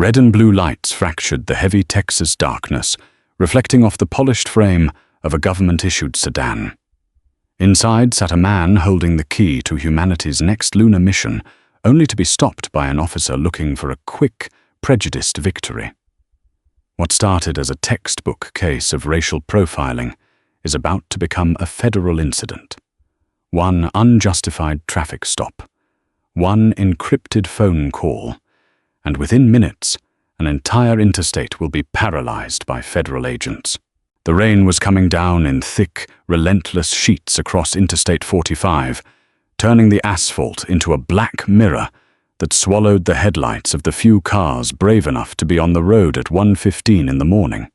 Red and blue lights fractured the heavy Texas darkness, reflecting off the polished frame of a government-issued sedan. Inside sat a man holding the key to humanity's next lunar mission, only to be stopped by an officer looking for a quick, prejudiced victory. What started as a textbook case of racial profiling is about to become a federal incident. One unjustified traffic stop, one encrypted phone call, and within minutes, an entire interstate will be paralyzed by federal agents. The rain was coming down in thick, relentless sheets across Interstate 45, turning the asphalt into a black mirror that swallowed the headlights of the few cars brave enough to be on the road at 1:15 in the morning.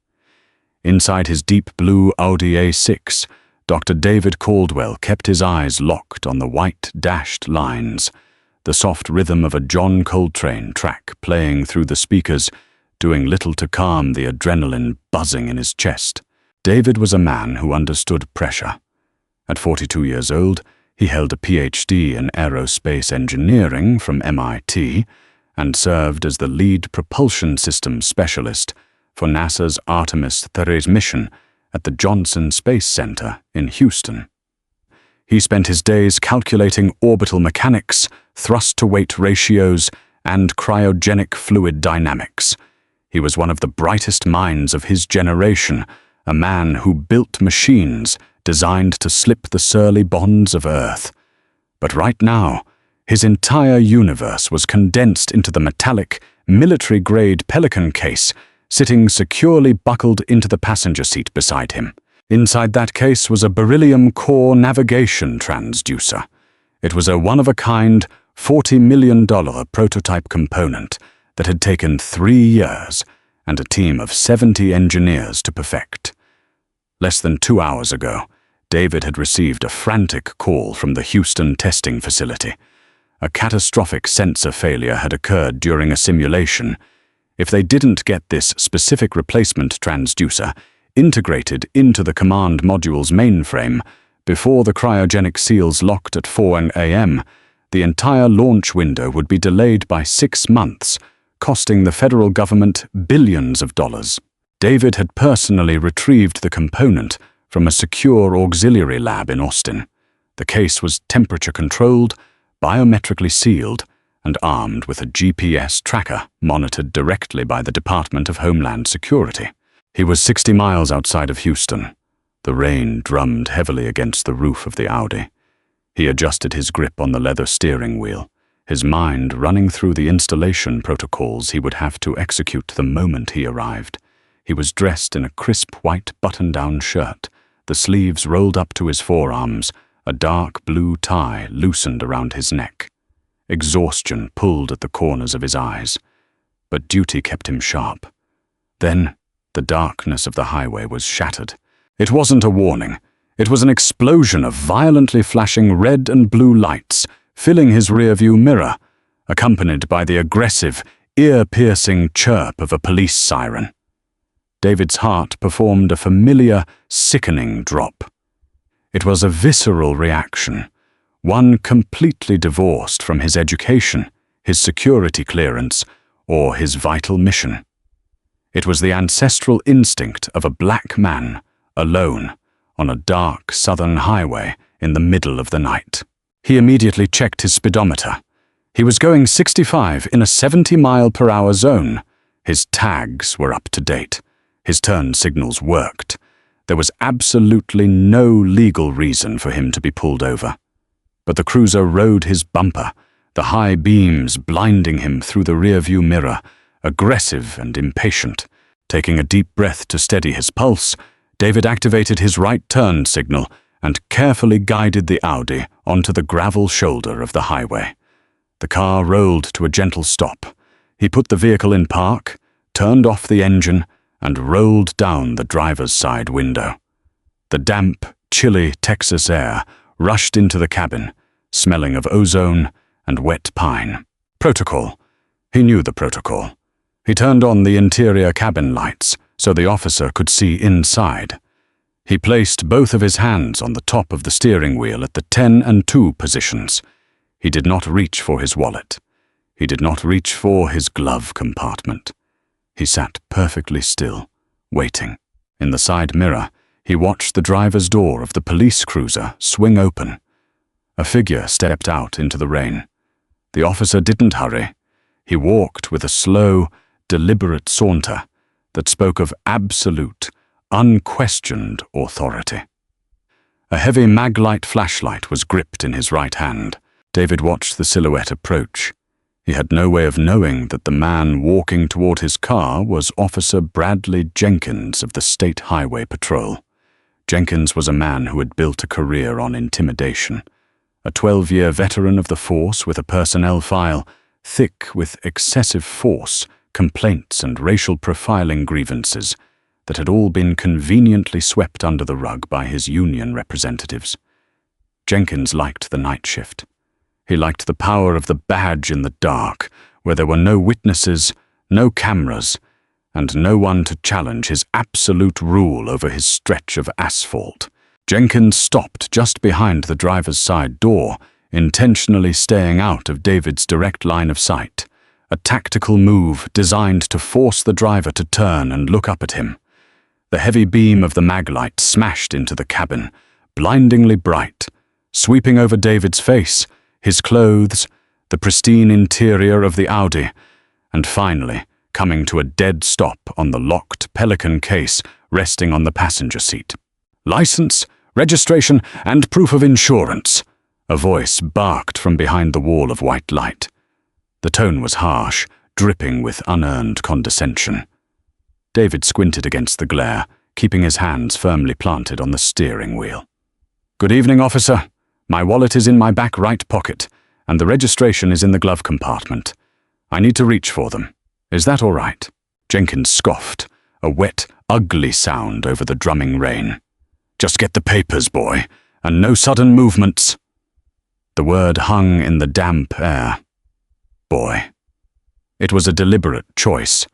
Inside his deep blue Audi A6, Dr. David Caldwell kept his eyes locked on the white dashed lines, the soft rhythm of a John Coltrane track playing through the speakers, doing little to calm the adrenaline buzzing in his chest. David was a man who understood pressure. At 42 years old, he held a PhD in aerospace engineering from MIT and served as the lead propulsion systems specialist for NASA's Artemis III mission at the Johnson Space Center in Houston. He spent his days calculating orbital mechanics, thrust-to-weight ratios, and cryogenic fluid dynamics. He was one of the brightest minds of his generation, a man who built machines designed to slip the surly bonds of Earth. But right now, his entire universe was condensed into the metallic, military-grade Pelican case, sitting securely buckled into the passenger seat beside him. Inside that case was a beryllium core navigation transducer. It was a one-of-a-kind, $40 million prototype component that had taken 3 years and a team of 70 engineers to perfect. Less than 2 hours ago, David had received a frantic call from the Houston testing facility. A catastrophic sensor failure had occurred during a simulation. If they didn't get this specific replacement transducer integrated into the command module's mainframe before the cryogenic seals locked at 4 a.m., the entire launch window would be delayed by 6 months, costing the federal government billions of dollars. David had personally retrieved the component from a secure auxiliary lab in Austin. The case was temperature-controlled, biometrically sealed, and armed with a GPS tracker monitored directly by the Department of Homeland Security. He was 60 miles outside of Houston. The rain drummed heavily against the roof of the Audi. He adjusted his grip on the leather steering wheel, his mind running through the installation protocols he would have to execute the moment he arrived. He was dressed in a crisp white button-down shirt, the sleeves rolled up to his forearms, a dark blue tie loosened around his neck. Exhaustion pulled at the corners of his eyes, but duty kept him sharp. Then, the darkness of the highway was shattered. It wasn't a warning. It was an explosion of violently flashing red and blue lights, filling his rearview mirror, accompanied by the aggressive, ear-piercing chirp of a police siren. David's heart performed a familiar, sickening drop. It was a visceral reaction, one completely divorced from his education, his security clearance, or his vital mission. It was the ancestral instinct of a black man, alone, on a dark southern highway in the middle of the night. He immediately checked his speedometer. He was going 65 in a 70-mile-per-hour zone. His tags were up to date. His turn signals worked. There was absolutely no legal reason for him to be pulled over. But the cruiser rode his bumper, the high beams blinding him through the rearview mirror, aggressive and impatient. Taking a deep breath to steady his pulse, David activated his right turn signal and carefully guided the Audi onto the gravel shoulder of the highway. The car rolled to a gentle stop. He put the vehicle in park, turned off the engine, and rolled down the driver's side window. The damp, chilly Texas air rushed into the cabin, smelling of ozone and wet pine. Protocol. He knew the protocol. He turned on the interior cabin lights so the officer could see inside. He placed both of his hands on the top of the steering wheel at the 10 and 2 positions. He did not reach for his wallet. He did not reach for his glove compartment. He sat perfectly still, waiting. In the side mirror, he watched the driver's door of the police cruiser swing open. A figure stepped out into the rain. The officer didn't hurry. He walked with a slow, deliberate saunter that spoke of absolute, unquestioned authority. A heavy maglite flashlight was gripped in his right hand. David watched the silhouette approach. He had no way of knowing that the man walking toward his car was Officer Bradley Jenkins of the State Highway Patrol. Jenkins was a man who had built a career on intimidation. A 12-year veteran of the force with a personnel file thick with excessive force, complaints and racial profiling grievances that had all been conveniently swept under the rug by his union representatives. Jenkins liked the night shift. He liked the power of the badge in the dark, where there were no witnesses, no cameras, and no one to challenge his absolute rule over his stretch of asphalt. Jenkins stopped just behind the driver's side door, intentionally staying out of David's direct line of sight, a tactical move designed to force the driver to turn and look up at him. The heavy beam of the maglite smashed into the cabin, blindingly bright, sweeping over David's face, his clothes, the pristine interior of the Audi, and finally coming to a dead stop on the locked Pelican case resting on the passenger seat. "License, registration, and proof of insurance," a voice barked from behind the wall of white light. The tone was harsh, dripping with unearned condescension. David squinted against the glare, keeping his hands firmly planted on the steering wheel. "Good evening, officer. My wallet is in my back right pocket, and the registration is in the glove compartment. I need to reach for them. Is that all right?" Jenkins scoffed, a wet, ugly sound over the drumming rain. "Just get the papers, boy, and no sudden movements." The word hung in the damp air. Boy. It was a deliberate choice,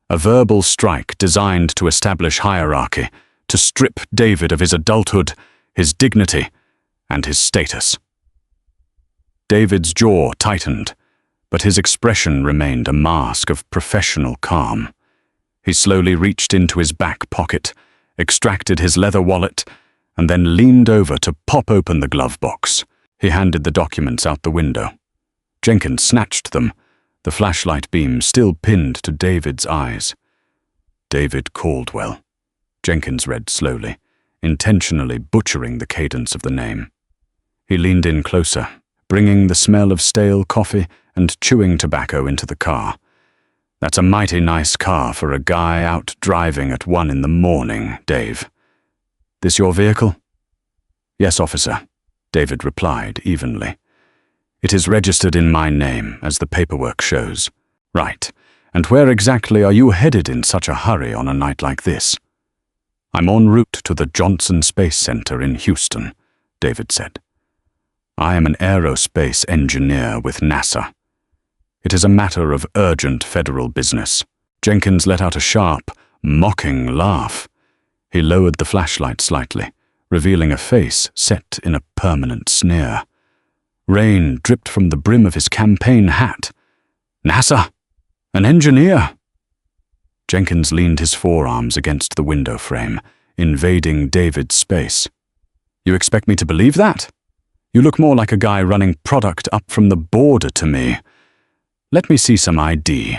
a verbal strike designed to establish hierarchy, to strip David of his adulthood, his dignity, and his status. David's jaw tightened, but his expression remained a mask of professional calm. He slowly reached into his back pocket, extracted his leather wallet, and then leaned over to pop open the glove box. He handed the documents out the window. Jenkins snatched them, the flashlight beam still pinned to David's eyes. David Caldwell. Jenkins read slowly, intentionally butchering the cadence of the name. He leaned in closer, bringing the smell of stale coffee and chewing tobacco into the car. "That's a mighty nice car for a guy out driving at 1 in the morning, Dave. This your vehicle?" "Yes, officer," David replied evenly. "It is registered in my name, as the paperwork shows." "Right. And where exactly are you headed in such a hurry on a night like this?" "I'm en route to the Johnson Space Center in Houston," David said. "I am an aerospace engineer with NASA. It is a matter of urgent federal business." Jenkins let out a sharp, mocking laugh. He lowered the flashlight slightly, revealing a face set in a permanent sneer. Rain dripped from the brim of his campaign hat. "NASA? An engineer?" Jenkins leaned his forearms against the window frame, invading David's space. "You expect me to believe that? You look more like a guy running product up from the border to me. Let me see some ID.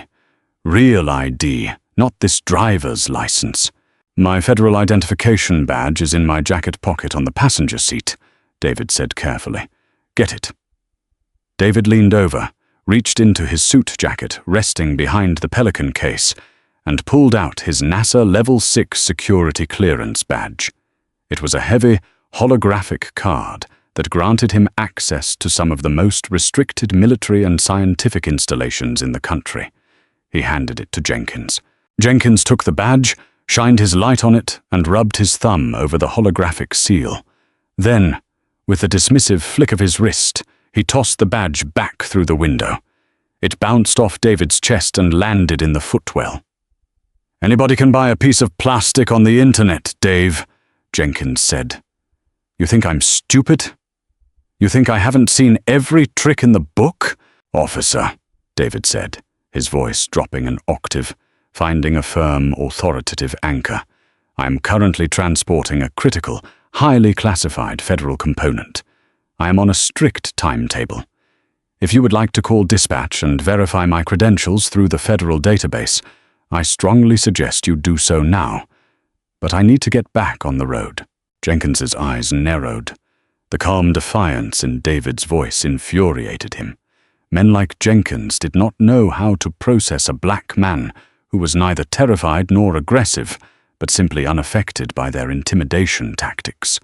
Real ID, not this driver's license." "My federal identification badge is in my jacket pocket on the passenger seat," David said carefully. "Get it." David leaned over, reached into his suit jacket resting behind the Pelican case, and pulled out his NASA Level 6 security clearance badge. It was a heavy, holographic card that granted him access to some of the most restricted military and scientific installations in the country. He handed it to Jenkins. Jenkins took the badge, shined his light on it, and rubbed his thumb over the holographic seal. Then, with a dismissive flick of his wrist, he tossed the badge back through the window. It bounced off David's chest and landed in the footwell. "Anybody can buy a piece of plastic on the internet, Dave," Jenkins said. "You think I'm stupid? You think I haven't seen every trick in the book? Officer, David said, his voice dropping an octave, finding a firm, authoritative anchor. "I am currently transporting a critical, highly classified federal component. I am on a strict timetable. If you would like to call dispatch and verify my credentials through the federal database, I strongly suggest you do so now. But I need to get back on the road." Jenkins's eyes narrowed. The calm defiance in David's voice infuriated him. Men like Jenkins did not know how to process a black man who was neither terrified nor aggressive, but simply unaffected by their intimidation tactics.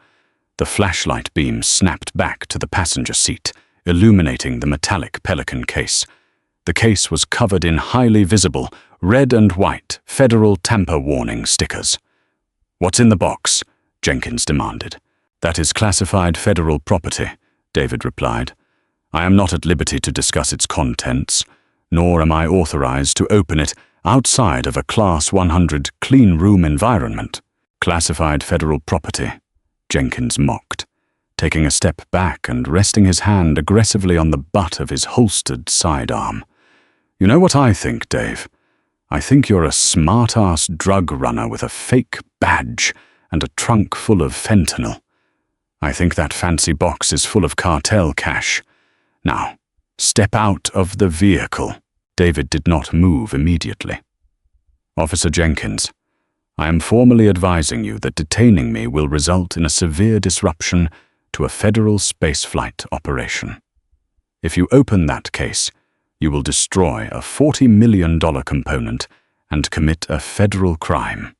The flashlight beam snapped back to the passenger seat, illuminating the metallic Pelican case. The case was covered in highly visible, red and white, federal tamper warning stickers. "What's in the box?" Jenkins demanded. "That is classified federal property," David replied. "I am not at liberty to discuss its contents, nor am I authorized to open it outside of a Class 100 clean room environment." "Classified federal property," Jenkins mocked, taking a step back and resting his hand aggressively on the butt of his holstered sidearm. "You know what I think, Dave? I think you're a smart-ass drug runner with a fake badge and a trunk full of fentanyl. I think that fancy box is full of cartel cash. Now, step out of the vehicle." David did not move immediately. "Officer Jenkins, I am formally advising you that detaining me will result in a severe disruption to a federal spaceflight operation. If you open that case, you will destroy a $40 million component and commit a federal crime."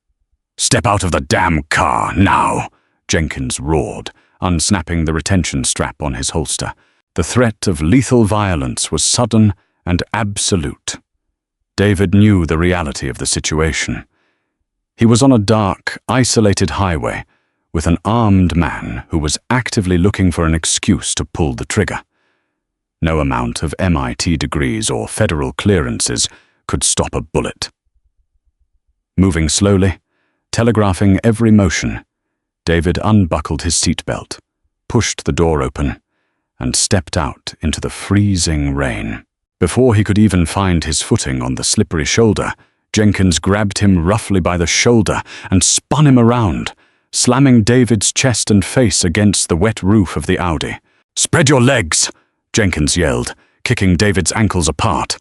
"Step out of the damn car, now!" Jenkins roared, unsnapping the retention strap on his holster. The threat of lethal violence was sudden and absolute. David knew the reality of the situation. He was on a dark, isolated highway with an armed man who was actively looking for an excuse to pull the trigger. No amount of MIT degrees or federal clearances could stop a bullet. Moving slowly, telegraphing every motion, David unbuckled his seatbelt, pushed the door open, and stepped out into the freezing rain. Before he could even find his footing on the slippery shoulder, Jenkins grabbed him roughly by the shoulder and spun him around, slamming David's chest and face against the wet roof of the Audi. "Spread your legs!" Jenkins yelled, kicking David's ankles apart.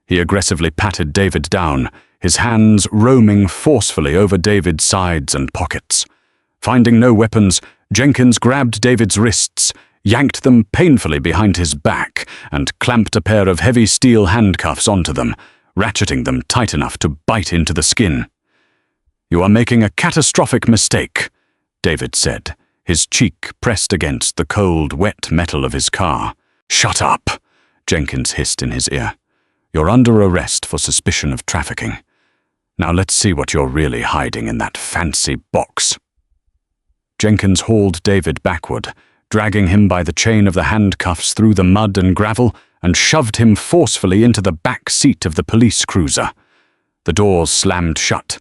He aggressively patted David down, his hands roaming forcefully over David's sides and pockets. Finding no weapons, Jenkins grabbed David's wrists, yanked them painfully behind his back, and clamped a pair of heavy steel handcuffs onto them, ratcheting them tight enough to bite into the skin. "You are making a catastrophic mistake," David said, his cheek pressed against the cold, wet metal of his car. "Shut up," Jenkins hissed in his ear. "You're under arrest for suspicion of trafficking. Now let's see what you're really hiding in that fancy box." Jenkins hauled David backward, dragging him by the chain of the handcuffs through the mud and gravel, and shoved him forcefully into the back seat of the police cruiser. The doors slammed shut.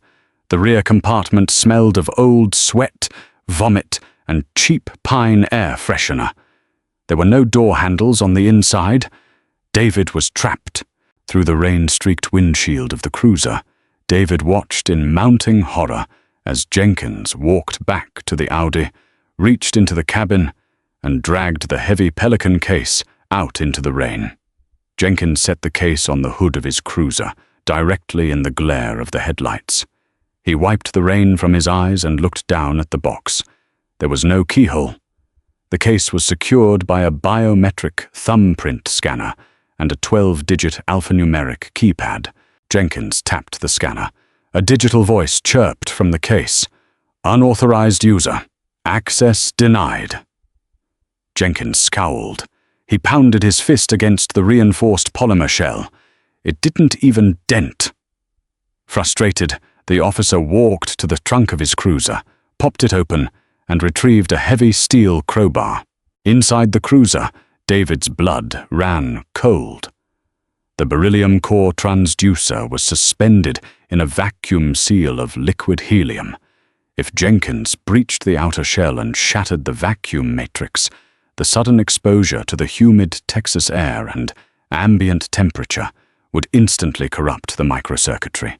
The rear compartment smelled of old sweat, vomit, and cheap pine air freshener. There were no door handles on the inside. David was trapped. Through the rain-streaked windshield of the cruiser, David watched in mounting horror as Jenkins walked back to the Audi, reached into the cabin, and dragged the heavy Pelican case out into the rain. Jenkins set the case on the hood of his cruiser, directly in the glare of the headlights. He wiped the rain from his eyes and looked down at the box. There was no keyhole. The case was secured by a biometric thumbprint scanner and a 12-digit alphanumeric keypad. Jenkins tapped the scanner. A digital voice chirped from the case. "Unauthorized user. Access denied." Jenkins scowled. He pounded his fist against the reinforced polymer shell. It didn't even dent. Frustrated, the officer walked to the trunk of his cruiser, popped it open, and retrieved a heavy steel crowbar. Inside the cruiser, David's blood ran cold. The beryllium core transducer was suspended in a vacuum seal of liquid helium. If Jenkins breached the outer shell and shattered the vacuum matrix, the sudden exposure to the humid Texas air and ambient temperature would instantly corrupt the microcircuitry.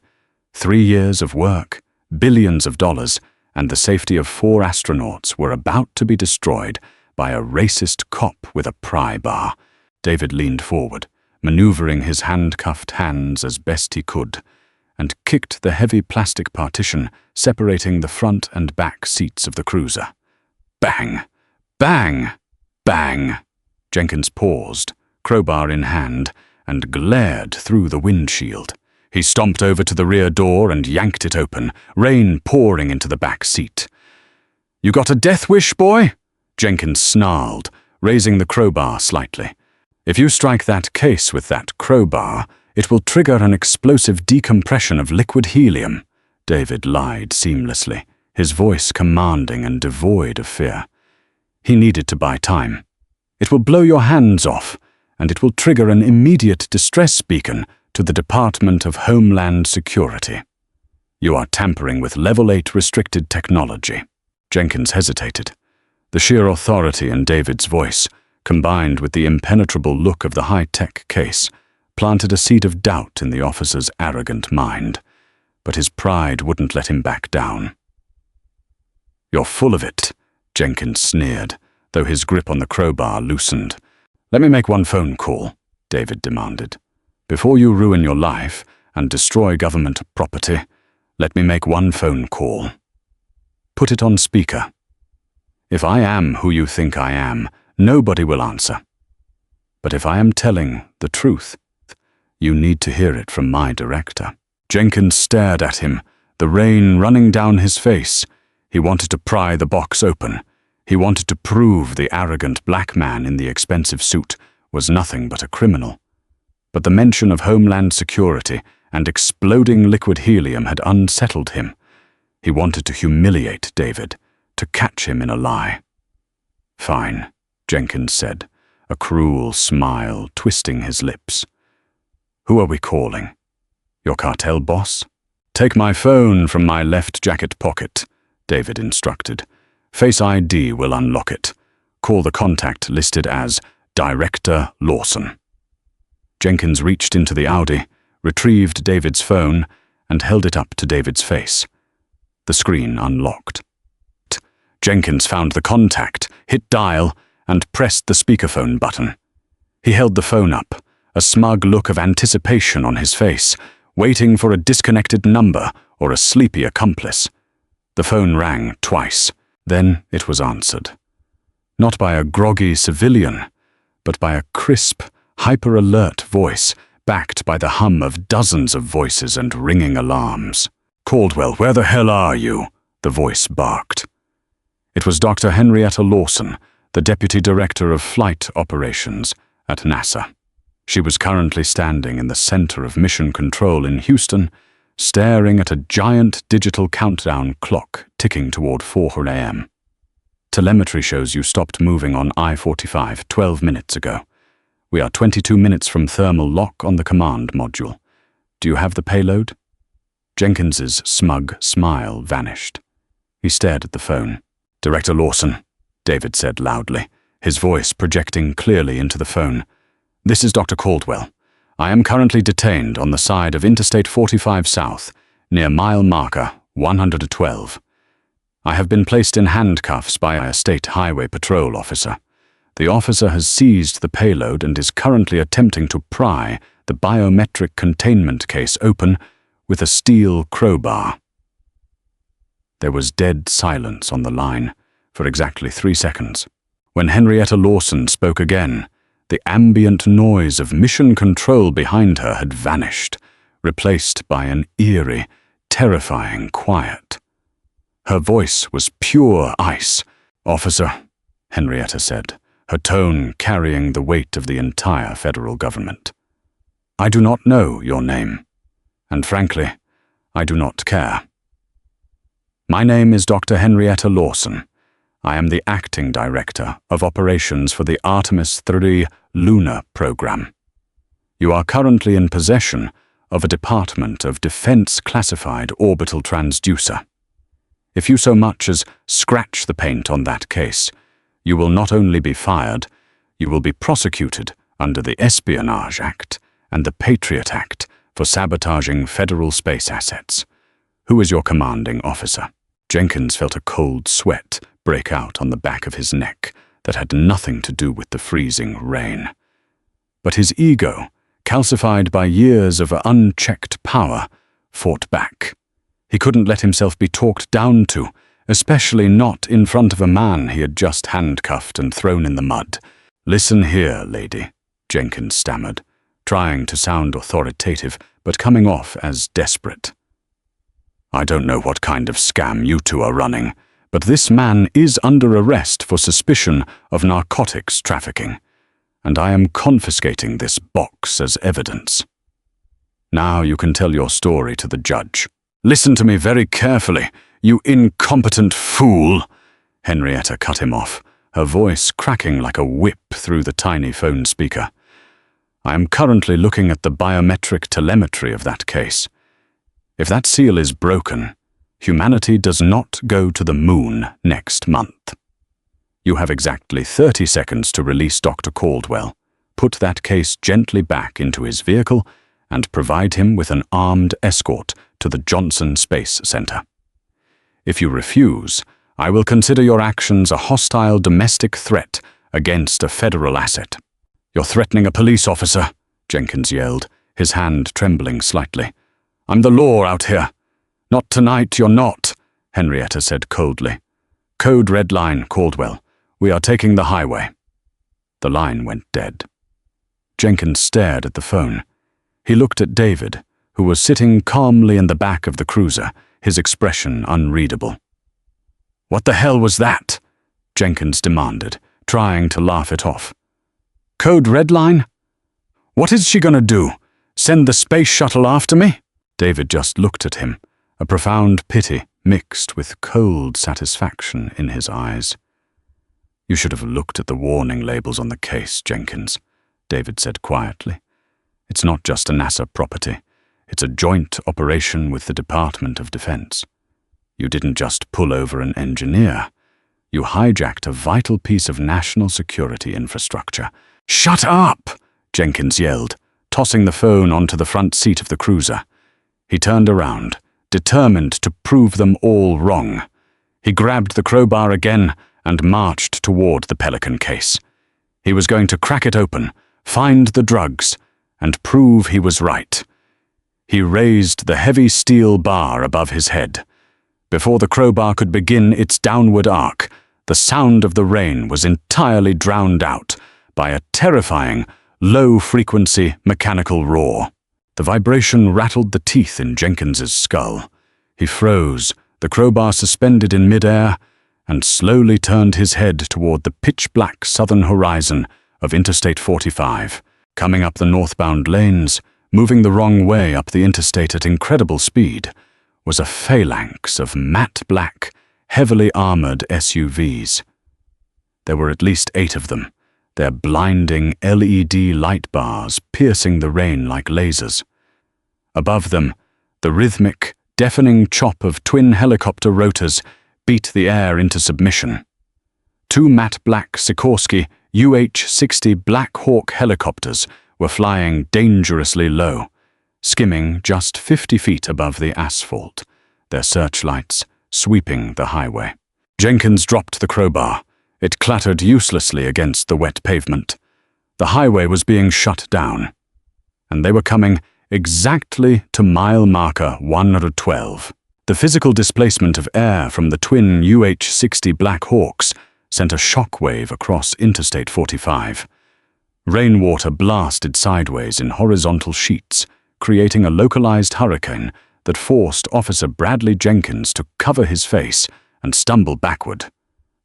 3 years of work, billions of dollars, and the safety of 4 astronauts were about to be destroyed by a racist cop with a pry bar. David leaned forward, maneuvering his handcuffed hands as best he could, and kicked the heavy plastic partition separating the front and back seats of the cruiser. Bang! Bang! Bang! Jenkins paused, crowbar in hand, and glared through the windshield. He stomped over to the rear door and yanked it open, rain pouring into the back seat. "You got a death wish, boy?" Jenkins snarled, raising the crowbar slightly. "If you strike that case with that crowbar, it will trigger an explosive decompression of liquid helium." David lied seamlessly, his voice commanding and devoid of fear. He needed to buy time. "It will blow your hands off, and it will trigger an immediate distress beacon to the Department of Homeland Security. You are tampering with Level 8 restricted technology." Jenkins hesitated. The sheer authority in David's voice, combined with the impenetrable look of the high-tech case, planted a seed of doubt in the officer's arrogant mind. But his pride wouldn't let him back down. "You're full of it," Jenkins sneered, though his grip on the crowbar loosened. "Let me make one phone call," David demanded. "Before you ruin your life and destroy government property, let me make one phone call. Put it on speaker. If I am who you think I am, nobody will answer. But if I am telling the truth, you need to hear it from my director." Jenkins stared at him, the rain running down his face. He wanted to pry the box open. He wanted to prove the arrogant black man in the expensive suit was nothing but a criminal. But the mention of Homeland Security and exploding liquid helium had unsettled him. He wanted to humiliate David, to catch him in a lie. "Fine," Jenkins said, a cruel smile twisting his lips. "Who are we calling? Your cartel boss?" "Take my phone from my left jacket pocket," David instructed. "Face ID will unlock it. Call the contact listed as Director Lawson." Jenkins reached into the Audi, retrieved David's phone, and held it up to David's face. The screen unlocked. Jenkins found the contact, hit dial, and pressed the speakerphone button. He held the phone up, a smug look of anticipation on his face, waiting for a disconnected number or a sleepy accomplice. The phone rang twice. Then it was answered. Not by a groggy civilian, but by a crisp, hyper-alert voice, backed by the hum of dozens of voices and ringing alarms. "Caldwell, where the hell are you?" the voice barked. It was Dr. Henrietta Lawson, the Deputy Director of Flight Operations at NASA. She was currently standing in the center of Mission Control in Houston, staring at a giant digital countdown clock ticking toward 4 a.m. "Telemetry shows you stopped moving on I-45 12 minutes ago. We are 22 minutes from thermal lock on the command module. Do you have the payload?" Jenkins's smug smile vanished. He stared at the phone. "Director Lawson," David said loudly, his voice projecting clearly into the phone. "This is Dr. Caldwell. I am currently detained on the side of Interstate 45 South, near mile marker 112. I have been placed in handcuffs by a state highway patrol officer. The officer has seized the payload and is currently attempting to pry the biometric containment case open with a steel crowbar." There was dead silence on the line for exactly 3 seconds. When Henrietta Lawson spoke again, the ambient noise of Mission Control behind her had vanished, replaced by an eerie, terrifying quiet. Her voice was pure ice. "Officer," Henrietta said, her tone carrying the weight of the entire federal government. "I do not know your name, and frankly, I do not care. My name is Dr. Henrietta Lawson. I am the acting director of operations for the Artemis III lunar program. You are currently in possession of a Department of Defense classified orbital transducer. If you so much as scratch the paint on that case, you will not only be fired, you will be prosecuted under the Espionage Act and the Patriot Act for sabotaging federal space assets. Who is your commanding officer?" Jenkins felt a cold sweat break out on the back of his neck that had nothing to do with the freezing rain. But his ego, calcified by years of unchecked power, fought back. He couldn't let himself be talked down to, especially not in front of a man he had just handcuffed and thrown in the mud. "Listen here, lady," Jenkins stammered, trying to sound authoritative but coming off as desperate. "I don't know what kind of scam you two are running, but this man is under arrest for suspicion of narcotics trafficking, and I am confiscating this box as evidence. Now you can tell your story to the judge." "Listen to me very carefully, you incompetent fool," Henrietta cut him off, her voice cracking like a whip through the tiny phone speaker. "I am currently looking at the biometric telemetry of that case. If that seal is broken, humanity does not go to the moon next month. You have exactly 30 seconds to release Dr. Caldwell, put that case gently back into his vehicle, and provide him with an armed escort to the Johnson Space Center. If you refuse, I will consider your actions a hostile domestic threat against a federal asset." "You're threatening a police officer," Jenkins yelled, his hand trembling slightly. "I'm the law out here." "Not tonight, you're not," Henrietta said coldly. "Code red line, Caldwell. We are taking the highway." The line went dead. Jenkins stared at the phone. He looked at David, who was sitting calmly in the back of the cruiser, his expression unreadable. "What the hell was that?" Jenkins demanded, trying to laugh it off. "Code red line? What is she gonna do? Send the space shuttle after me?" David just looked at him, a profound pity mixed with cold satisfaction in his eyes. "You should have looked at the warning labels on the case, Jenkins," David said quietly. "It's not just a NASA property. It's a joint operation with the Department of Defense. You didn't just pull over an engineer. You hijacked a vital piece of national security infrastructure." "Shut up!" Jenkins yelled, tossing the phone onto the front seat of the cruiser. He turned around, determined to prove them all wrong. He grabbed the crowbar again and marched toward the Pelican case. He was going to crack it open, find the drugs, and prove he was right. He raised the heavy steel bar above his head. Before the crowbar could begin its downward arc, the sound of the rain was entirely drowned out by a terrifying, low-frequency mechanical roar. The vibration rattled the teeth in Jenkins's skull. He froze, the crowbar suspended in midair, and slowly turned his head toward the pitch-black southern horizon of Interstate 45. Coming up the northbound lanes, moving the wrong way up the interstate at incredible speed, was a phalanx of matte black, heavily armored SUVs. There were at least 8 of them, their blinding LED light bars piercing the rain like lasers. Above them, the rhythmic, deafening chop of twin helicopter rotors beat the air into submission. 2 matte black Sikorsky UH-60 Black Hawk helicopters were flying dangerously low, skimming just 50 feet above the asphalt, their searchlights sweeping the highway. Jenkins dropped the crowbar. It clattered uselessly against the wet pavement. The highway was being shut down, and they were coming exactly to mile marker 112. The physical displacement of air from the twin UH-60 Black Hawks sent a shockwave across Interstate 45. Rainwater blasted sideways in horizontal sheets, creating a localized hurricane that forced Officer Bradley Jenkins to cover his face and stumble backward.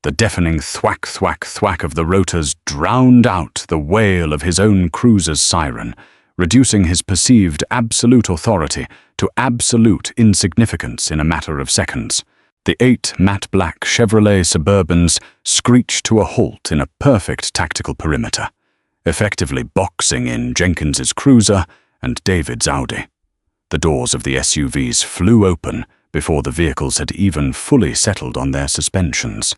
The deafening thwack, thwack, thwack of the rotors drowned out the wail of his own cruiser's siren, reducing his perceived absolute authority to absolute insignificance in a matter of seconds. The 8 matte black Chevrolet Suburbans screeched to a halt in a perfect tactical perimeter, effectively boxing in Jenkins's cruiser and David's Audi. The doors of the SUVs flew open before the vehicles had even fully settled on their suspensions.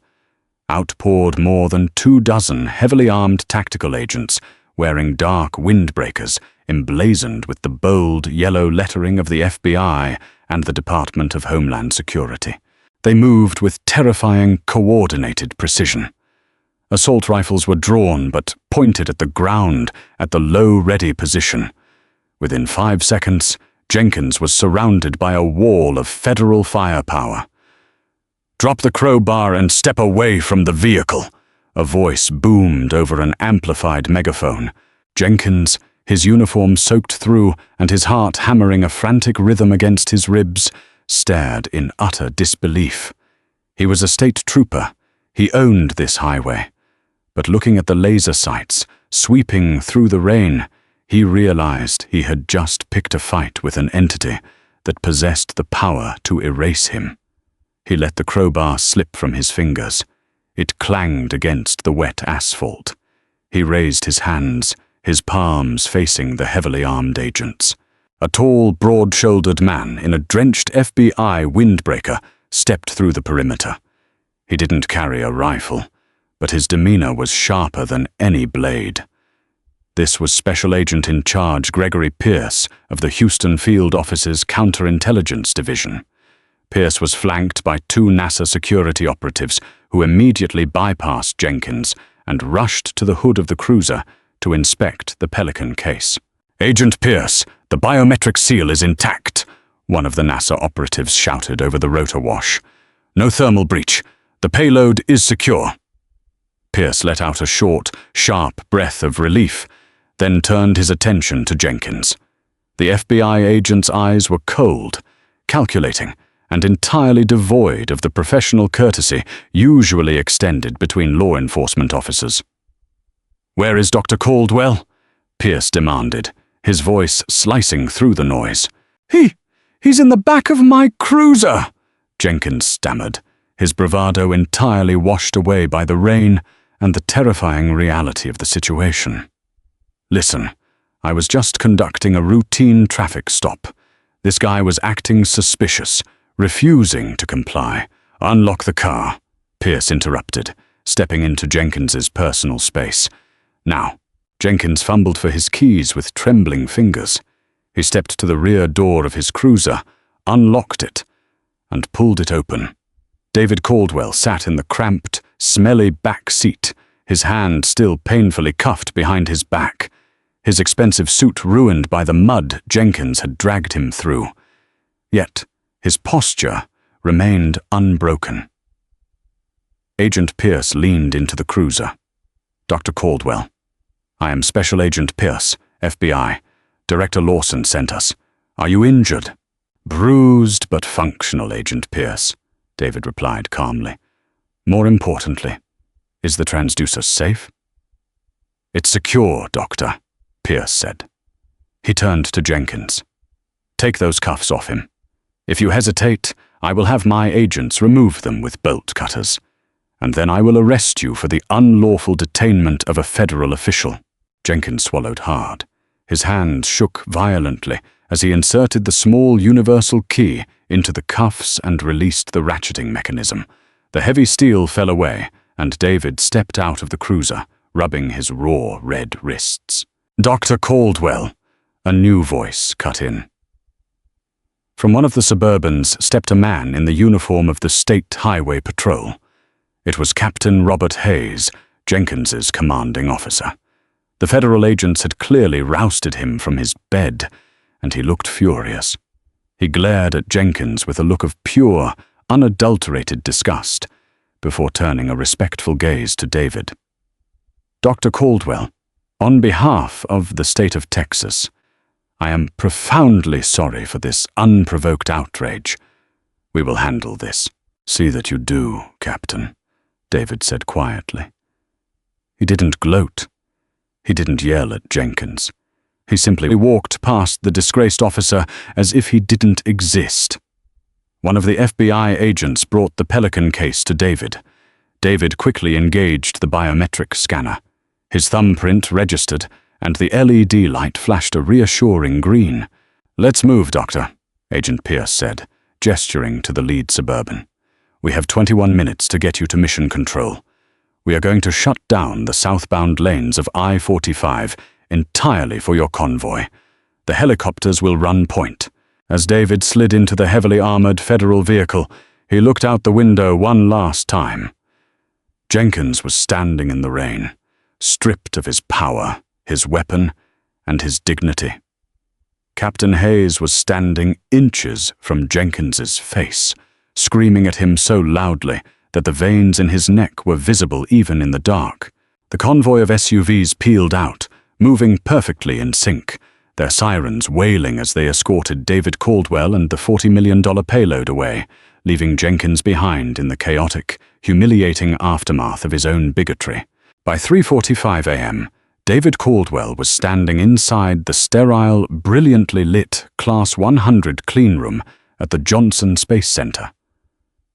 Out poured more than 24 heavily armed tactical agents wearing dark windbreakers emblazoned with the bold yellow lettering of the FBI and the Department of Homeland Security. They moved with terrifying, coordinated precision. Assault rifles were drawn but pointed at the ground at the low ready position. Within 5 seconds, Jenkins was surrounded by a wall of federal firepower. "Drop the crowbar and step away from the vehicle," a voice boomed over an amplified megaphone. Jenkins, his uniform soaked through and his heart hammering a frantic rhythm against his ribs, stared in utter disbelief. He was a state trooper. He owned this highway. But looking at the laser sights sweeping through the rain, he realized he had just picked a fight with an entity that possessed the power to erase him. He let the crowbar slip from his fingers. It clanged against the wet asphalt. He raised his hands, his palms facing the heavily armed agents. A tall, broad-shouldered man in a drenched FBI windbreaker stepped through the perimeter. He didn't carry a rifle, but his demeanor was sharper than any blade. This was Special Agent in Charge Gregory Pierce of the Houston Field Office's Counterintelligence Division. Pierce was flanked by 2 NASA security operatives who immediately bypassed Jenkins and rushed to the hood of the cruiser to inspect the Pelican case. "Agent Pierce, the biometric seal is intact," one of the NASA operatives shouted over the rotor wash. "No thermal breach. The payload is secure." Pierce let out a short, sharp breath of relief, then turned his attention to Jenkins. The FBI agent's eyes were cold, calculating, and entirely devoid of the professional courtesy usually extended between law enforcement officers. "Where is Dr. Caldwell?" Pierce demanded, his voice slicing through the noise. He's in the back of my cruiser," Jenkins stammered, his bravado entirely washed away by the rain and the terrifying reality of the situation. "Listen, I was just conducting a routine traffic stop. This guy was acting suspicious, refusing to comply." "Unlock the car," Pierce interrupted, stepping into Jenkins's personal space. "Now." Jenkins fumbled for his keys with trembling fingers. He stepped to the rear door of his cruiser, unlocked it, and pulled it open. David Caldwell sat in the cramped, smelly back seat, his hand still painfully cuffed behind his back, his expensive suit ruined by the mud Jenkins had dragged him through. Yet his posture remained unbroken. Agent Pierce leaned into the cruiser. "Dr. Caldwell, I am Special Agent Pierce, FBI. Director Lawson sent us. Are you injured?" "Bruised but functional, Agent Pierce," David replied calmly. "More importantly, is the transducer safe?" "It's secure, Doctor," Pierce said. He turned to Jenkins. "Take those cuffs off him. If you hesitate, I will have my agents remove them with bolt cutters, and then I will arrest you for the unlawful detainment of a federal official." Jenkins swallowed hard. His hand shook violently as he inserted the small universal key into the cuffs and released the ratcheting mechanism. The heavy steel fell away, and David stepped out of the cruiser, rubbing his raw red wrists. "Dr. Caldwell," a new voice cut in. From one of the Suburbans stepped a man in the uniform of the State Highway Patrol. It was Captain Robert Hayes, Jenkins's commanding officer. The federal agents had clearly rousted him from his bed, and he looked furious. He glared at Jenkins with a look of pure, unadulterated disgust, before turning a respectful gaze to David. "Dr. Caldwell, on behalf of the state of Texas, I am profoundly sorry for this unprovoked outrage. We will handle this." "See that you do, Captain," David said quietly. He didn't gloat. He didn't yell at Jenkins. He simply walked past the disgraced officer as if he didn't exist. One of the FBI agents brought the Pelican case to David. David quickly engaged the biometric scanner. His thumbprint registered, and the LED light flashed a reassuring green. "Let's move, Doctor," Agent Pierce said, gesturing to the lead Suburban. "We have 21 minutes to get you to mission control. We are going to shut down the southbound lanes of I-45 entirely for your convoy. The helicopters will run point." As David slid into the heavily armored federal vehicle, he looked out the window one last time. Jenkins was standing in the rain, stripped of his power, his weapon, and his dignity. Captain Hayes was standing inches from Jenkins's face, screaming at him so loudly that the veins in his neck were visible even in the dark. The convoy of SUVs peeled out, moving perfectly in sync, their sirens wailing as they escorted David Caldwell and the $40 million payload away, leaving Jenkins behind in the chaotic, humiliating aftermath of his own bigotry. By 3:45 a.m., David Caldwell was standing inside the sterile, brilliantly lit Class 100 cleanroom at the Johnson Space Center.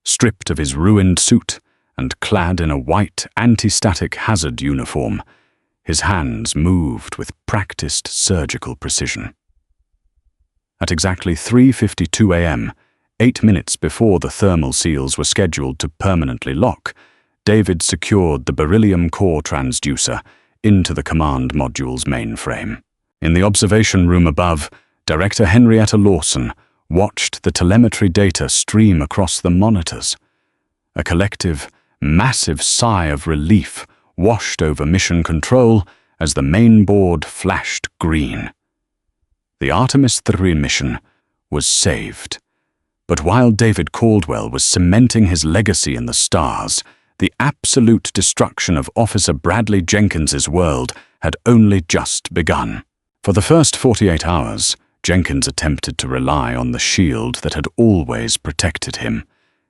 Stripped of his ruined suit and clad in a white anti-static hazard uniform, his hands moved with practiced surgical precision. At exactly 3:52 a.m., 8 minutes before the thermal seals were scheduled to permanently lock, David secured the beryllium core transducer into the command module's mainframe. In the observation room above, Director Henrietta Lawson watched the telemetry data stream across the monitors. A collective, massive sigh of relief washed over mission control as the main board flashed green. The Artemis III mission was saved. But while David Caldwell was cementing his legacy in the stars, the absolute destruction of Officer Bradley Jenkins's world had only just begun. For the first 48 hours, Jenkins attempted to rely on the shield that had always protected him,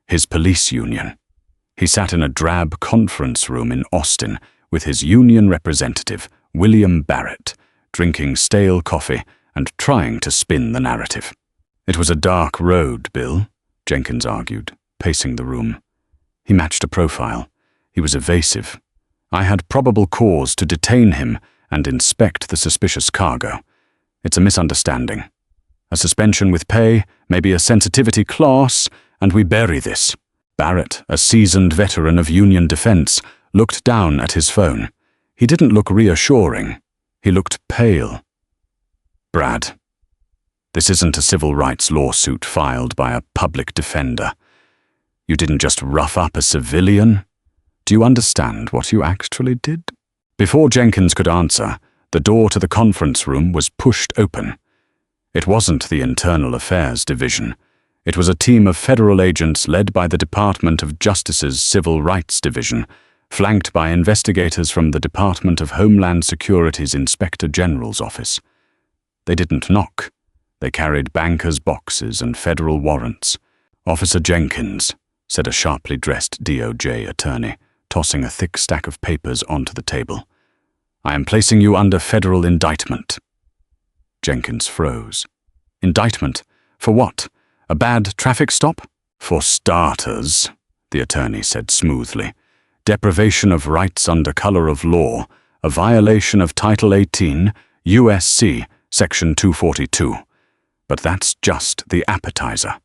his police union. He sat in a drab conference room in Austin with his union representative, William Barrett, drinking stale coffee and trying to spin the narrative. "It was a dark road, Bill," Jenkins argued, pacing the room. He matched a profile. He was evasive. "I had probable cause to detain him and inspect the suspicious cargo. It's a misunderstanding. A suspension with pay, maybe a sensitivity class, and we bury this." Barrett, a seasoned veteran of Union defense, looked down at his phone. He didn't look reassuring. He looked pale. "Brad, this isn't a civil rights lawsuit filed by a public defender. You didn't just rough up a civilian. Do you understand what you actually did?" Before Jenkins could answer, the door to the conference room was pushed open. It wasn't the Internal Affairs Division. It was a team of federal agents led by the Department of Justice's Civil Rights Division, flanked by investigators from the Department of Homeland Security's Inspector General's office. They didn't knock. They carried bankers' boxes and federal warrants. "Officer Jenkins," said a sharply dressed DOJ attorney, tossing a thick stack of papers onto the table. "I am placing you under federal indictment." Jenkins froze. "Indictment? For what? A bad traffic stop?" "For starters," the attorney said smoothly, "deprivation of rights under color of law, a violation of Title 18, USC, Section 242. But that's just the appetizer.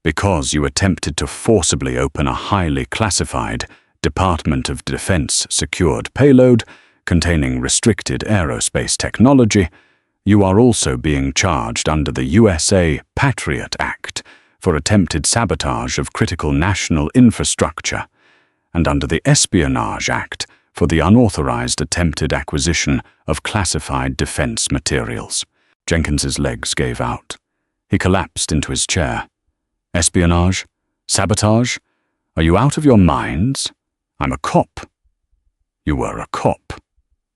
Because you attempted to forcibly open a highly classified Department of Defense secured payload containing restricted aerospace technology, you are also being charged under the USA Patriot Act for attempted sabotage of critical national infrastructure, and under the Espionage Act for the unauthorized attempted acquisition of classified defense materials." Jenkins's legs gave out. He collapsed into his chair. "Espionage? Sabotage? Are you out of your minds? I'm a cop." "You were a cop,"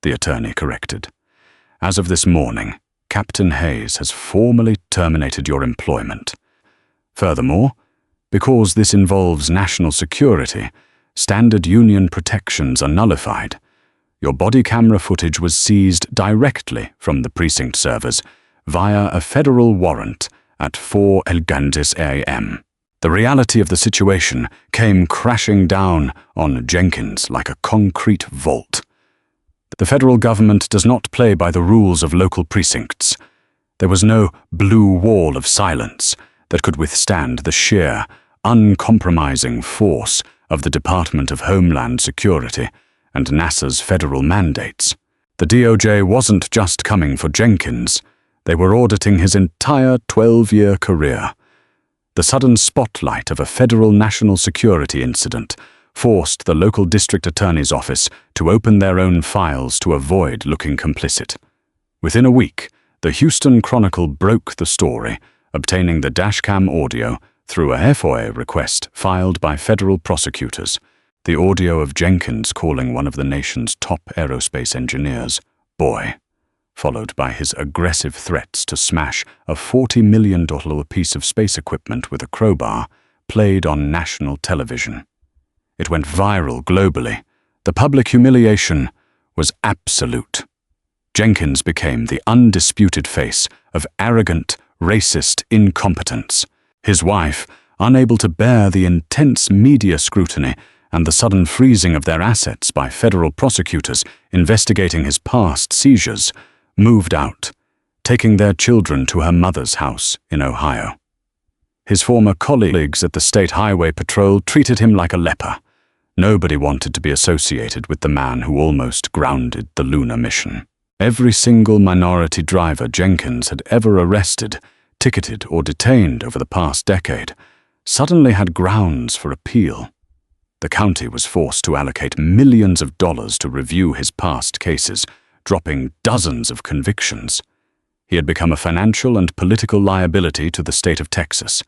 the attorney corrected. "As of this morning, Captain Hayes has formally terminated your employment. Furthermore, because this involves national security, standard union protections are nullified. Your body camera footage was seized directly from the precinct servers via a federal warrant at 4:11 a.m. The reality of the situation came crashing down on Jenkins like a concrete vault. The federal government does not play by the rules of local precincts. There was no blue wall of silence that could withstand the sheer, uncompromising force of the Department of Homeland Security and NASA's federal mandates. The DOJ wasn't just coming for Jenkins, they were auditing his entire 12-year career. The sudden spotlight of a federal national security incident forced the local district attorney's office to open their own files to avoid looking complicit. Within a week, the Houston Chronicle broke the story, obtaining the dashcam audio through a FOIA request filed by federal prosecutors. The audio of Jenkins calling one of the nation's top aerospace engineers "boy," followed by his aggressive threats to smash a $40 million piece of space equipment with a crowbar, played on national television. It went viral globally. The public humiliation was absolute. Jenkins became the undisputed face of arrogant, racist incompetence. His wife, unable to bear the intense media scrutiny and the sudden freezing of their assets by federal prosecutors investigating his past seizures, moved out, taking their children to her mother's house in Ohio. His former colleagues at the State Highway Patrol treated him like a leper. Nobody wanted to be associated with the man who almost grounded the lunar mission. Every single minority driver Jenkins had ever arrested, ticketed, or detained over the past decade suddenly had grounds for appeal. The county was forced to allocate millions of dollars to review his past cases, dropping dozens of convictions. He had become a financial and political liability to the state of Texas.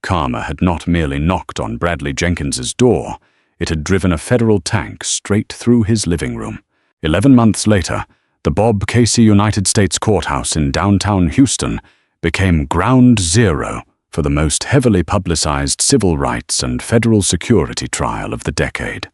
Karma had not merely knocked on Bradley Jenkins's door, it had driven a federal tank straight through his living room. 11 months later, the Bob Casey United States Courthouse in downtown Houston became ground zero for the most heavily publicized civil rights and federal security trial of the decade.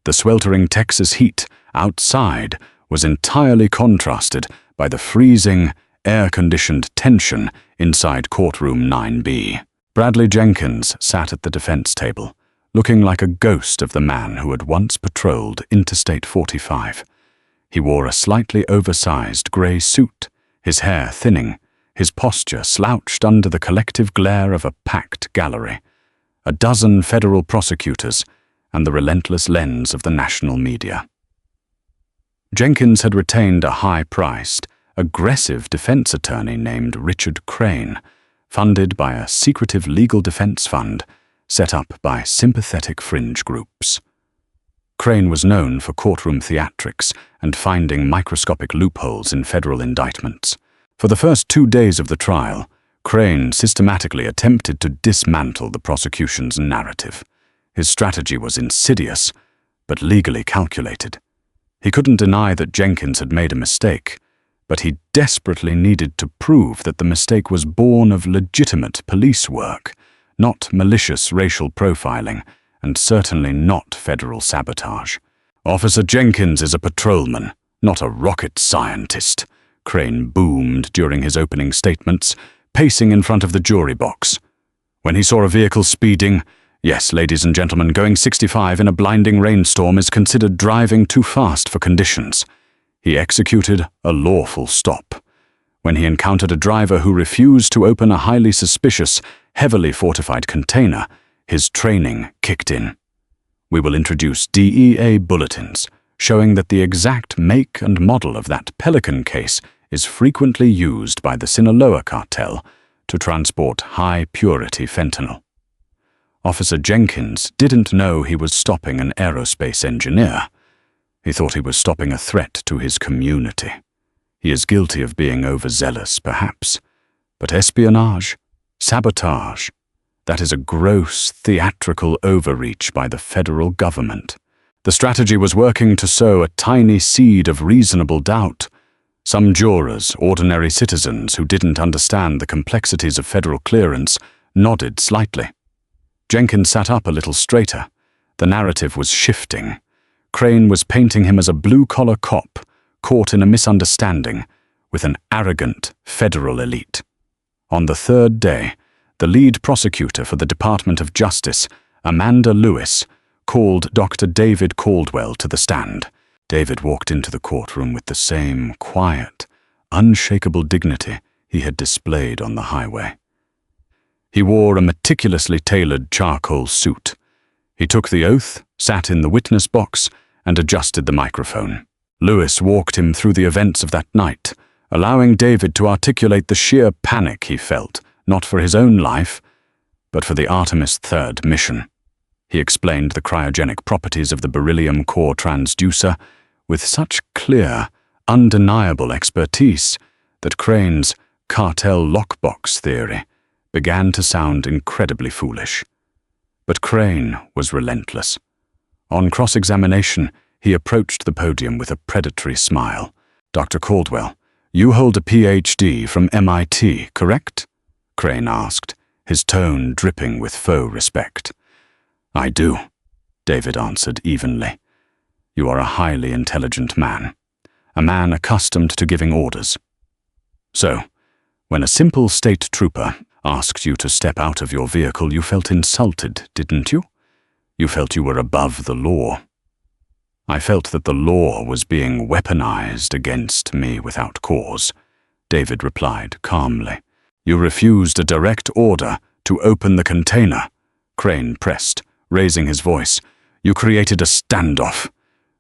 The sweltering Texas heat outside was entirely contrasted by the freezing, air-conditioned tension inside courtroom 9B. Bradley Jenkins sat at the defense table, looking like a ghost of the man who had once patrolled Interstate 45. He wore a slightly oversized gray suit, his hair thinning, his posture slouched under the collective glare of a packed gallery, a dozen federal prosecutors, and the relentless lens of the national media. Jenkins had retained a high-priced, aggressive defense attorney named Richard Crane, funded by a secretive legal defense fund set up by sympathetic fringe groups. Crane was known for courtroom theatrics and finding microscopic loopholes in federal indictments. For the first 2 days of the trial, Crane systematically attempted to dismantle the prosecution's narrative. His strategy was insidious, but legally calculated. He couldn't deny that Jenkins had made a mistake, but he desperately needed to prove that the mistake was born of legitimate police work, not malicious racial profiling, and certainly not federal sabotage. "Officer Jenkins is a patrolman, not a rocket scientist," Crane boomed during his opening statements, pacing in front of the jury box. When he saw a vehicle speeding, "Yes, ladies and gentlemen, going 65 in a blinding rainstorm is considered driving too fast for conditions," he executed a lawful stop. When he encountered a driver who refused to open a highly suspicious, heavily fortified container, his training kicked in. We will introduce DEA bulletins showing that the exact make and model of that Pelican case is frequently used by the Sinaloa cartel to transport high-purity fentanyl. Officer Jenkins didn't know he was stopping an aerospace engineer. He thought he was stopping a threat to his community. He is guilty of being overzealous, perhaps, but espionage, sabotage, that is a gross, theatrical overreach by the federal government. The strategy was working to sow a tiny seed of reasonable doubt. Some jurors, ordinary citizens who didn't understand the complexities of federal clearance, nodded slightly. Jenkins sat up a little straighter. The narrative was shifting. Crane was painting him as a blue-collar cop, caught in a misunderstanding, with an arrogant federal elite. On the third day, the lead prosecutor for the Department of Justice, Amanda Lewis, called Dr. David Caldwell to the stand. David walked into the courtroom with the same quiet, unshakable dignity he had displayed on the highway. He wore a meticulously tailored charcoal suit. He took the oath, sat in the witness box, and adjusted the microphone. Lewis walked him through the events of that night, allowing David to articulate the sheer panic he felt, not for his own life, but for the Artemis 3rd mission. He explained the cryogenic properties of the beryllium core transducer with such clear, undeniable expertise that Crane's cartel lockbox theory began to sound incredibly foolish. But Crane was relentless. On cross-examination, he approached the podium with a predatory smile. "Dr. Caldwell, you hold a PhD from MIT, correct?" Crane asked, his tone dripping with faux respect. "I do," David answered evenly. "You are a highly intelligent man, a man accustomed to giving orders. So, when a simple state trooper asked you to step out of your vehicle, you felt insulted, didn't you? You felt you were above the law." "I felt that the law was being weaponized against me without cause," David replied calmly. "You refused a direct order to open the container," Crane pressed, raising his voice. "You created a standoff.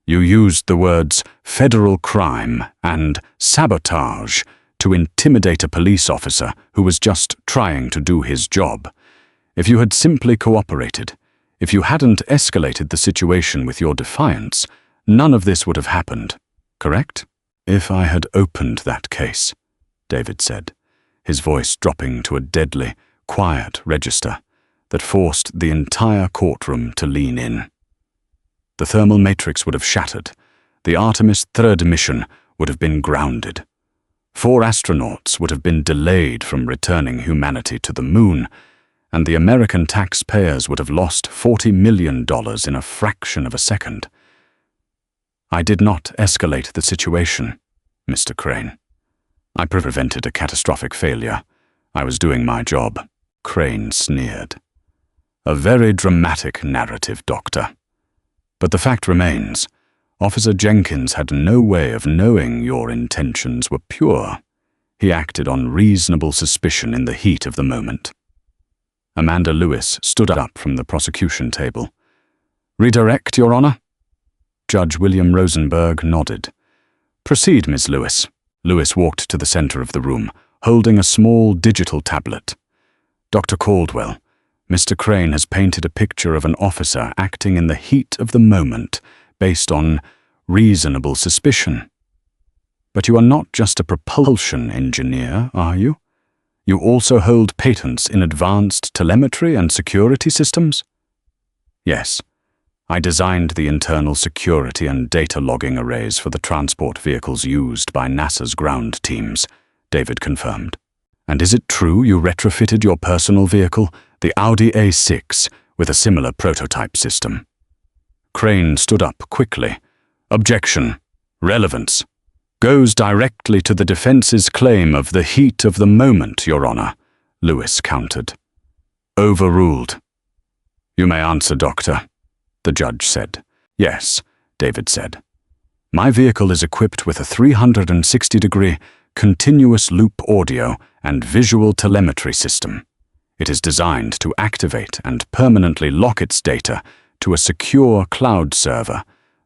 You used the words federal crime and sabotage to intimidate a police officer who was just trying to do his job. If you had simply cooperated, if you hadn't escalated the situation with your defiance, none of this would have happened, correct?" "If I had opened that case," David said, his voice dropping to a deadly, quiet register that forced the entire courtroom to lean in. "The thermal matrix would have shattered. The Artemis 3rd mission would have been grounded. 4 astronauts would have been delayed from returning humanity to the moon, and the American taxpayers would have lost $40 million in a fraction of a second. I did not escalate the situation, Mr. Crane. I prevented a catastrophic failure. I was doing my job," Crane sneered. "A very dramatic narrative, Doctor. But the fact remains, Officer Jenkins had no way of knowing your intentions were pure. He acted on reasonable suspicion in the heat of the moment." Amanda Lewis stood up from the prosecution table. "Redirect, Your Honor?" Judge William Rosenberg nodded. "Proceed, Ms. Lewis." Lewis walked to the center of the room, holding a small digital tablet. "Dr. Caldwell, Mr. Crane has painted a picture of an officer acting in the heat of the moment based on reasonable suspicion. But you are not just a propulsion engineer, are you? You also hold patents in advanced telemetry and security systems?" "Yes. I designed the internal security and data logging arrays for the transport vehicles used by NASA's ground teams," David confirmed. "And is it true you retrofitted your personal vehicle, the Audi A6, with a similar prototype system?" Crane stood up quickly. "Objection. Relevance. Goes directly to the defense's claim of the heat of the moment, Your Honor," Lewis countered. "Overruled." "You may answer, Doctor," the judge said. "Yes," David said. "My vehicle is equipped with a 360-degree continuous loop audio and visual telemetry system. It is designed to activate and permanently lock its data to a secure cloud server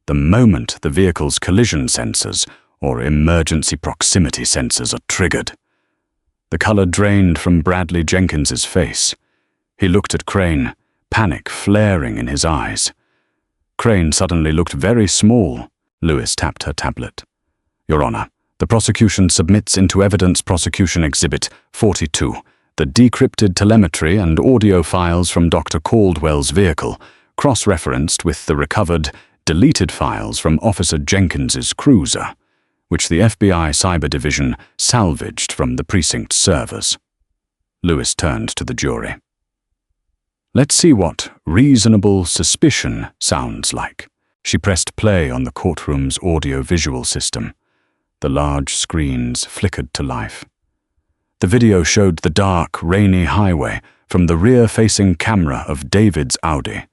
the moment the vehicle's collision sensors or emergency proximity sensors are triggered." The color drained from Bradley Jenkins's face. He looked at Crane, panic flaring in his eyes. Crane suddenly looked very small. Lewis tapped her tablet. "Your Honor, the prosecution submits into evidence Prosecution Exhibit 42 the decrypted telemetry and audio files from Dr. Caldwell's vehicle, cross-referenced with the recovered, deleted files from Officer Jenkins's cruiser, which the FBI Cyber Division salvaged from the precinct's servers." Lewis turned to the jury. "Let's see what reasonable suspicion sounds like." She pressed play on the courtroom's audio-visual system. The large screens flickered to life. The video showed the dark, rainy highway from the rear-facing camera of David's Audi.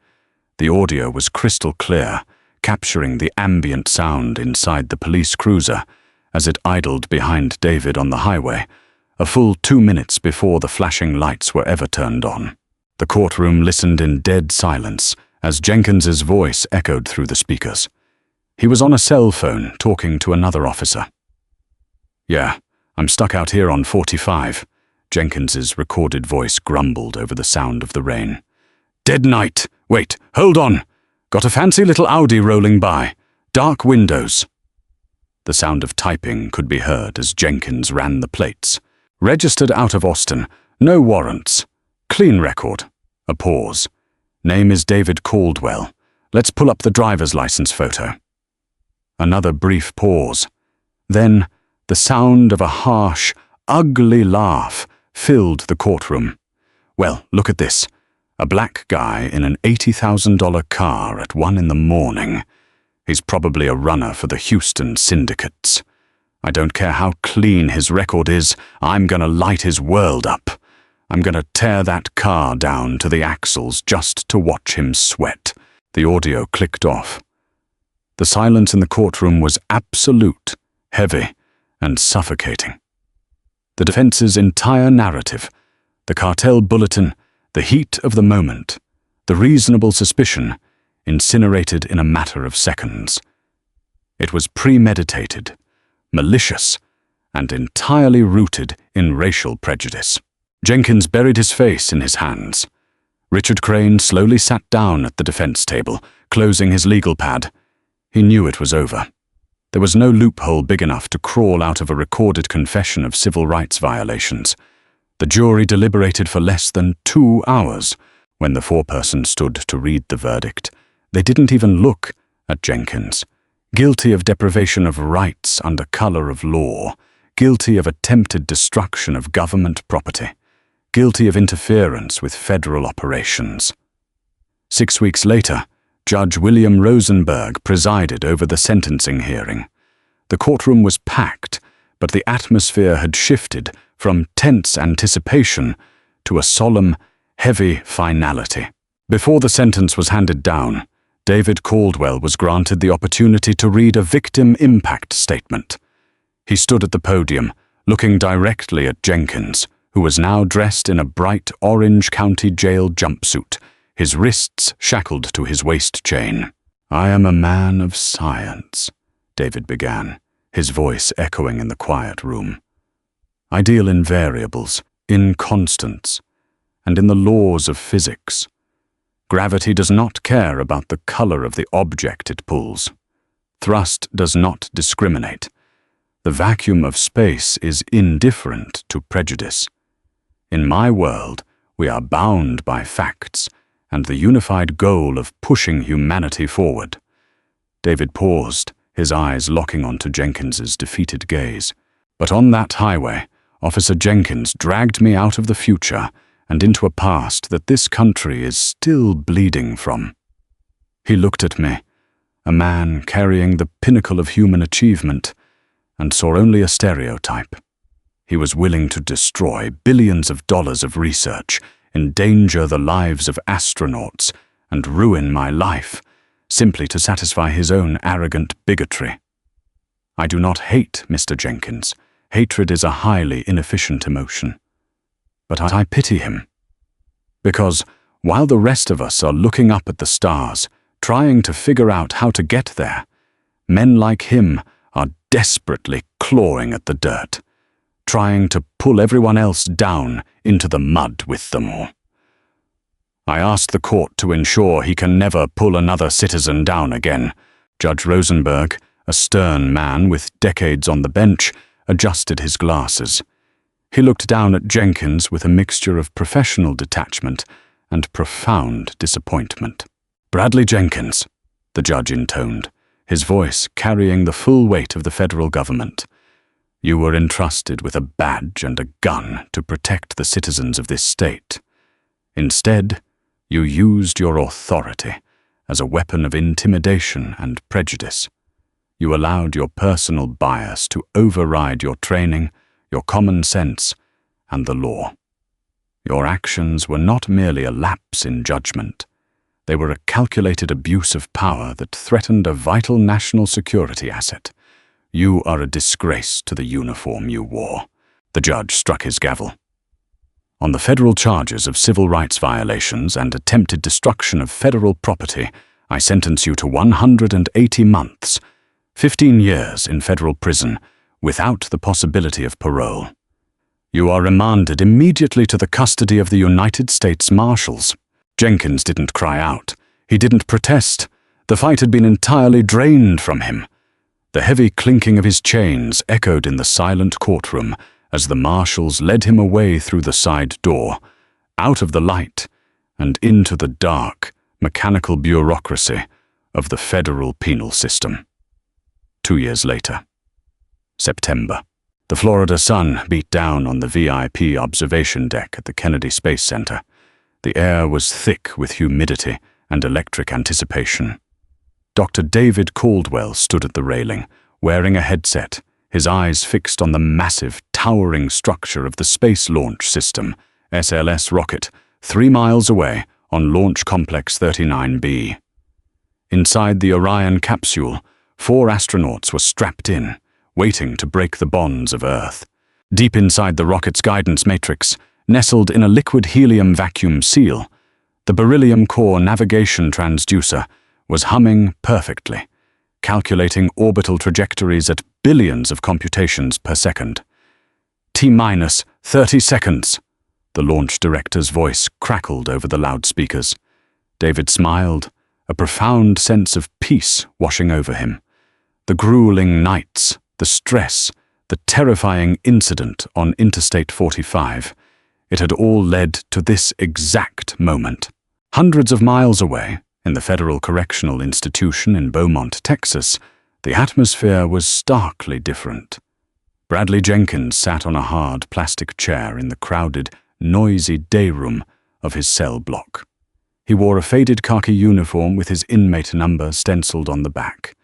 The audio was crystal clear, capturing the ambient sound inside the police cruiser as it idled behind David on the highway, a full 2 minutes before the flashing lights were ever turned on. The courtroom listened in dead silence as Jenkins's voice echoed through the speakers. He was on a cell phone talking to another officer. "Yeah, I'm stuck out here on 45. Jenkins's recorded voice grumbled over the sound of the rain. "Dead night. Wait, hold on. Got a fancy little Audi rolling by. Dark windows." The sound of typing could be heard as Jenkins ran the plates. "Registered out of Austin. No warrants. Clean record." A pause. "Name is David Caldwell. Let's pull up the driver's license photo." Another brief pause. Then the sound of a harsh, ugly laugh filled the courtroom. "Well, look at this. A black guy in an $80,000 car at 1 in the morning. He's probably a runner for the Houston syndicates. I don't care how clean his record is, I'm gonna light his world up. I'm gonna tear that car down to the axles just to watch him sweat." The audio clicked off. The silence in the courtroom was absolute, heavy, and suffocating. The defense's entire narrative, the cartel bulletin, the heat of the moment, the reasonable suspicion, incinerated in a matter of seconds. It was premeditated, malicious, and entirely rooted in racial prejudice. Jenkins buried his face in his hands. Richard Crane slowly sat down at the defense table, closing his legal pad. He knew it was over. There was no loophole big enough to crawl out of a recorded confession of civil rights violations. The jury deliberated for less than 2 hours. When the foreperson stood to read the verdict, they didn't even look at Jenkins. Guilty of deprivation of rights under color of law, guilty of attempted destruction of government property, guilty of interference with federal operations. 6 weeks later, Judge William Rosenberg presided over the sentencing hearing. The courtroom was packed, but the atmosphere had shifted from tense anticipation to a solemn, heavy finality. Before the sentence was handed down, David Caldwell was granted the opportunity to read a victim impact statement. He stood at the podium, looking directly at Jenkins, who was now dressed in a bright Orange County Jail jumpsuit, his wrists shackled to his waist chain. "I am a man of science," David began, his voice echoing in the quiet room. "I deal in variables, in constants, and in the laws of physics. Gravity does not care about the color of the object it pulls. Thrust does not discriminate. The vacuum of space is indifferent to prejudice. In my world, we are bound by facts and the unified goal of pushing humanity forward." David paused, his eyes locking onto Jenkins's defeated gaze. "But on that highway, Officer Jenkins dragged me out of the future and into a past that this country is still bleeding from." He looked at me, a man carrying the pinnacle of human achievement, and saw only a stereotype. He was willing to destroy billions of dollars of research, endanger the lives of astronauts, and ruin my life, simply to satisfy his own arrogant bigotry. I do not hate Mr. Jenkins. Hatred is a highly inefficient emotion. But I pity him. Because while the rest of us are looking up at the stars, trying to figure out how to get there, men like him are desperately clawing at the dirt, trying to pull everyone else down into the mud with them. I asked the court to ensure he can never pull another citizen down again. Judge Rosenberg, a stern man with decades on the bench, adjusted his glasses. He looked down at Jenkins with a mixture of professional detachment and profound disappointment. "Bradley Jenkins," the judge intoned, his voice carrying the full weight of the federal government. "You were entrusted with a badge and a gun to protect the citizens of this state. Instead, you used your authority as a weapon of intimidation and prejudice. You allowed your personal bias to override your training, your common sense, and the law. Your actions were not merely a lapse in judgment. They were a calculated abuse of power that threatened a vital national security asset. You are a disgrace to the uniform you wore." The judge struck his gavel. "On the federal charges of civil rights violations and attempted destruction of federal property, I sentence you to 180 months, 15 years in federal prison, without the possibility of parole. You are remanded immediately to the custody of the United States Marshals. Jenkins didn't cry out. He didn't protest. The fight had been entirely drained from him. The heavy clinking of his chains echoed in the silent courtroom as the marshals led him away through the side door, out of the light, and into the dark, mechanical bureaucracy of the federal penal system. 2 years later. September. The Florida sun beat down on the VIP observation deck at the Kennedy Space Center. The air was thick with humidity and electric anticipation. Dr. David Caldwell stood at the railing, wearing a headset, his eyes fixed on the massive, towering structure of the Space Launch System, SLS rocket, 3 miles away on Launch Complex 39B. Inside the Orion capsule, 4 astronauts were strapped in, waiting to break the bonds of Earth. Deep inside the rocket's guidance matrix, nestled in a liquid helium vacuum seal, the beryllium core navigation transducer was humming perfectly, calculating orbital trajectories at billions of computations per second. T-minus 30 seconds. The launch director's voice crackled over the loudspeakers. David smiled, a profound sense of peace washing over him. The grueling nights, the stress, the terrifying incident on Interstate 45, it had all led to this exact moment. Hundreds of miles away, in the Federal Correctional Institution in Beaumont, Texas, the atmosphere was starkly different. Bradley Jenkins sat on a hard plastic chair in the crowded, noisy day room of his cell block. He wore a faded khaki uniform with his inmate number stenciled on the back.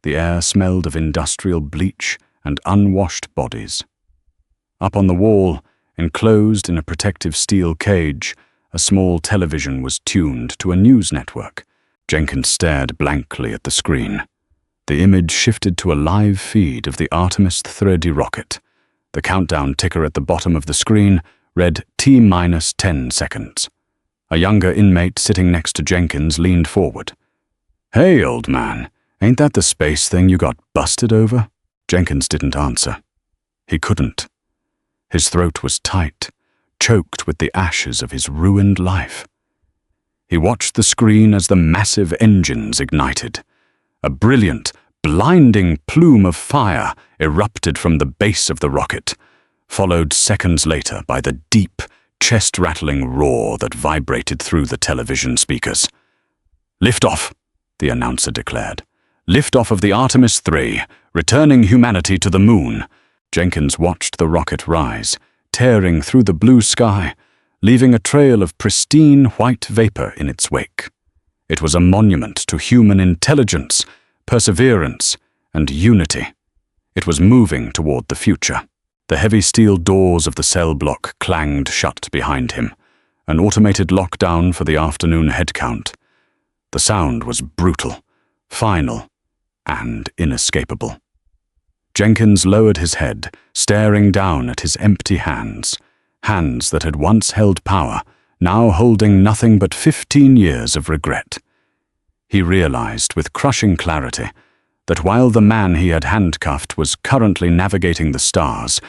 The air smelled of industrial bleach and unwashed bodies. Up on the wall, enclosed in a protective steel cage, a small television was tuned to a news network. Jenkins stared blankly at the screen. The image shifted to a live feed of the Artemis 3D rocket. The countdown ticker at the bottom of the screen read T-minus 10 seconds. A younger inmate sitting next to Jenkins leaned forward. "Hey, old man, ain't that the space thing you got busted over?" Jenkins didn't answer. He couldn't. His throat was tight, choked with the ashes of his ruined life. He watched the screen as the massive engines ignited. A brilliant, blinding plume of fire erupted from the base of the rocket, followed seconds later by the deep, chest-rattling roar that vibrated through the television speakers. "Liftoff," the announcer declared. "Liftoff of the Artemis 3, returning humanity to the moon." Jenkins watched the rocket rise, tearing through the blue sky, leaving a trail of pristine white vapor in its wake. It was a monument to human intelligence, perseverance, and unity. It was moving toward the future. The heavy steel doors of the cell block clanged shut behind him, an automated lockdown for the afternoon head count. The sound was brutal, final, and inescapable. Jenkins lowered his head, staring down at his empty hands, hands that had once held power, now holding nothing but 15 years of regret. He realized with crushing clarity that while the man he had handcuffed was currently navigating the stars,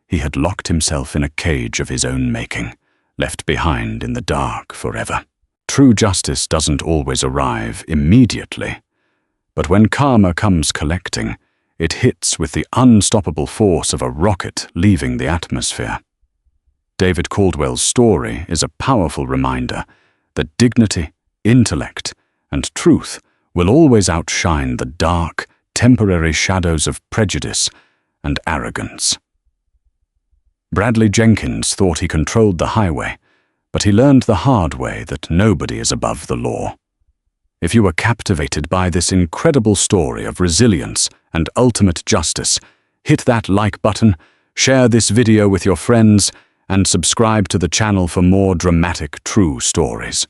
he had locked himself in a cage of his own making, left behind in the dark forever. True justice doesn't always arrive immediately, but when karma comes collecting, it hits with the unstoppable force of a rocket leaving the atmosphere. David Caldwell's story is a powerful reminder that dignity, intellect, and truth will always outshine the dark, temporary shadows of prejudice and arrogance. Bradley Jenkins thought he controlled the highway, but he learned the hard way that nobody is above the law. If you were captivated by this incredible story of resilience and ultimate justice, hit that like button, share this video with your friends, and subscribe to the channel for more dramatic true stories.